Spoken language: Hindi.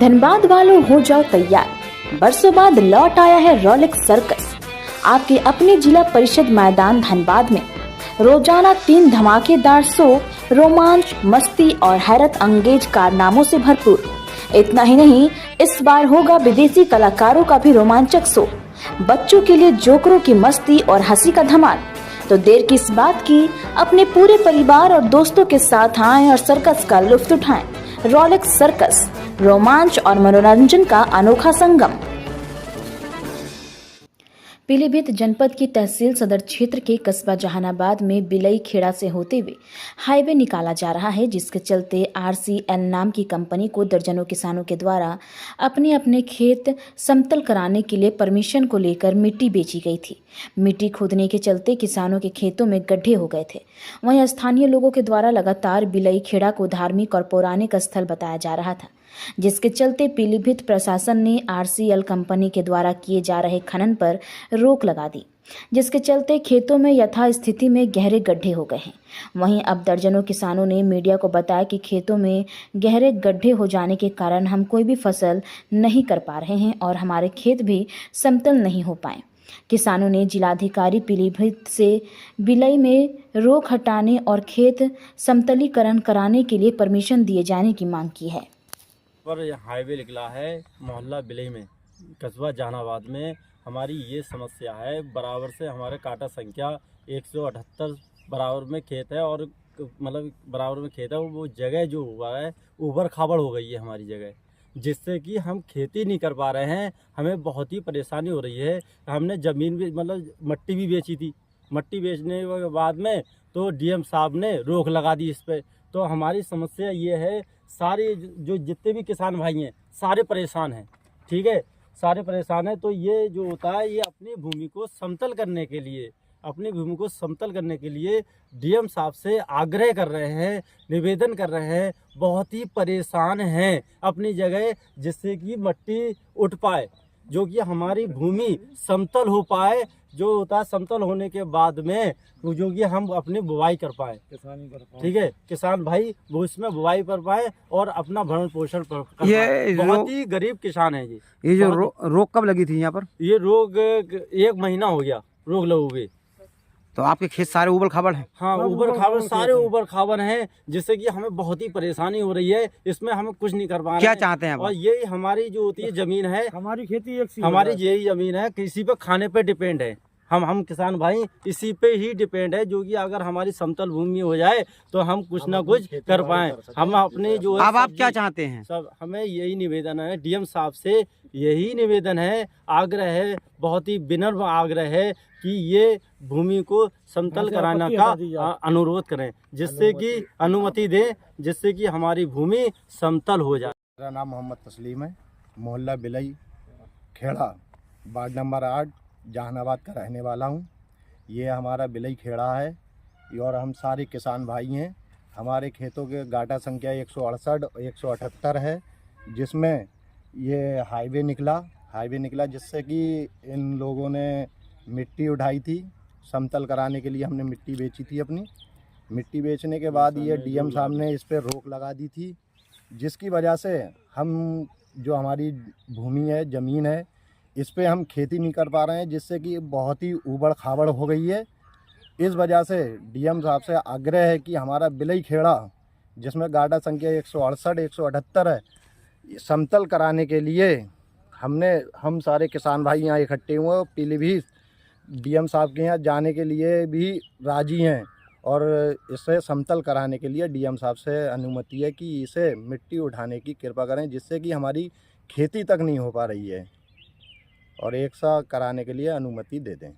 धनबाद वालों हो जाओ तैयार, बरसों बाद लौट आया है रोलेक्स सर्कस। आपके अपने जिला परिषद मैदान धनबाद में रोजाना 3 धमाकेदार शो, रोमांच, मस्ती और हैरत अंगेज कारनामों से भरपूर। इतना ही नहीं, इस बार होगा विदेशी कलाकारों का भी रोमांचक शो। बच्चों के लिए जोकरों की मस्ती और हंसी का धमाल। तो देर किस बात की, अपने पूरे परिवार और दोस्तों के साथ आएं और सर्कस का लुत्फ उठाएं। रोलेक्स सर्कस, रोमांच और मनोरंजन का अनोखा संगम। पीलीभीत जनपद की तहसील सदर क्षेत्र के कस्बा जहानाबाद में बिलई खेड़ा से होते हुए हाईवे निकाला जा रहा है, जिसके चलते RCL नाम की कंपनी को दर्जनों किसानों के द्वारा अपने अपने खेत समतल कराने के लिए परमिशन को लेकर मिट्टी बेची गई थी। मिट्टी खोदने के चलते किसानों के खेतों में गड्ढे हो गए थे। वहीं स्थानीय लोगों के द्वारा लगातार बिलई खेड़ा को धार्मिक और पौराणिक स्थल बताया जा रहा था, जिसके चलते पीलीभीत प्रशासन ने RCL कंपनी के द्वारा किए जा रहे खनन पर रोक लगा दी, जिसके चलते खेतों में यथास्थिति में गहरे गड्ढे हो गए हैं। वहीं अब दर्जनों किसानों ने मीडिया को बताया कि खेतों में गहरे गड्ढे हो जाने के कारण हम कोई भी फसल नहीं कर पा रहे हैं और हमारे खेत भी समतल नहीं हो पाए। किसानों ने जिलाधिकारी पीलीभीत से बिलई में रोक हटाने और खेत समतलीकरण कराने के लिए परमिशन दिए जाने की मांग की है। पर हाईवे निकला है मोहल्ला बिलई में, कस्बा जहानाबाद में। हमारी ये समस्या है, बराबर से हमारे काटा संख्या 178 बराबर में खेत है और मतलब बराबर में खेत है। वो जगह जो हुआ है ऊबड़ खाबड़ हो गई है हमारी जगह, जिससे कि हम खेती नहीं कर पा रहे हैं। हमें बहुत ही परेशानी हो रही है। हमने ज़मीन भी मतलब मट्टी भी बेची थी। मट्टी बेचने के बाद में तो DM साहब ने रोक लगा दी इस पर। तो हमारी समस्या ये है, सारे जो जितने भी किसान भाई हैं सारे परेशान हैं, ठीक है, सारे परेशान हैं। तो ये जो होता है, ये अपनी भूमि को समतल करने के लिए DM साहब से आग्रह कर रहे हैं, निवेदन कर रहे हैं। बहुत ही परेशान हैं अपनी जगह, जिससे कि मट्टी उठ पाए, जो कि हमारी भूमि समतल हो पाए। जो होता है समतल होने के बाद में जो कि हम अपनी बुवाई कर पाए, ठीक है, किसान भाई वो इसमें बुवाई कर पाए और अपना भरण पोषण कर पाए। बहुत ही गरीब किसान है जी। ये जो रोग कब लगी थी यहाँ पर? ये रोग 1 महीना हो गया रोग लगे हुए। तो आपके खेत सारे ऊबड़ खाबड़ हैं? हाँ, ऊबड़ खाबड़, सारे ऊबड़ खाबड़ हैं, जिससे कि हमें बहुत ही परेशानी हो रही है। इसमें हम कुछ नहीं कर पा रहे। क्या चाहते हैं आप? और यही हमारी जो होती है जमीन है, हमारी खेती हमारी यही जमीन है, किसी पे खाने पे डिपेंड है। हम किसान भाई इसी पे ही डिपेंड है, जो कि अगर हमारी समतल भूमि हो जाए तो हम कुछ ना कुछ कर पाएं। हम अपने जो अब आप क्या चाहते हैं? सब हमें यही निवेदन है, DM साहब से यही निवेदन है, आग्रह है, बहुत ही विनम्र आग्रह है कि ये भूमि को समतल कराने का अनुरोध करें, जिससे कि अनुमति दें, जिससे कि हमारी भूमि समतल हो जाए। मेरा नाम मोहम्मद तस्लीम है, मोहल्ला बिलई खेड़ा, वार्ड नंबर 8, जहानाबाद का रहने वाला हूँ। ये हमारा बिलई खेड़ा है और हम सारे किसान भाई हैं। हमारे खेतों के गाटा संख्या 168 और 178 है, जिसमें ये हाईवे निकला, जिससे कि इन लोगों ने मिट्टी उठाई थी। समतल कराने के लिए हमने मिट्टी बेची थी अपनी। मिट्टी बेचने के बाद ये DM साहब ने इस पर रोक लगा दी थी, जिसकी वजह से हम जो हमारी भूमि है, ज़मीन है, इस पे हम खेती नहीं कर पा रहे हैं, जिससे कि बहुत ही ऊबड़ खाबड़ हो गई है। इस वजह से DM साहब से आग्रह है कि हमारा बिलई खेड़ा, जिसमें गाटा संख्या 168 178 है, समतल कराने के लिए हम सारे किसान भाई यहाँ इकट्ठे हुए हैं। पीलीभीत DM साहब के यहाँ जाने के लिए भी राजी हैं और इसे समतल कराने के लिए DM साहब से अनुमति है कि इसे मिट्टी उठाने की कृपा करें, जिससे कि हमारी खेती तक नहीं हो पा रही है, और एक सा कराने के लिए अनुमति दे दें।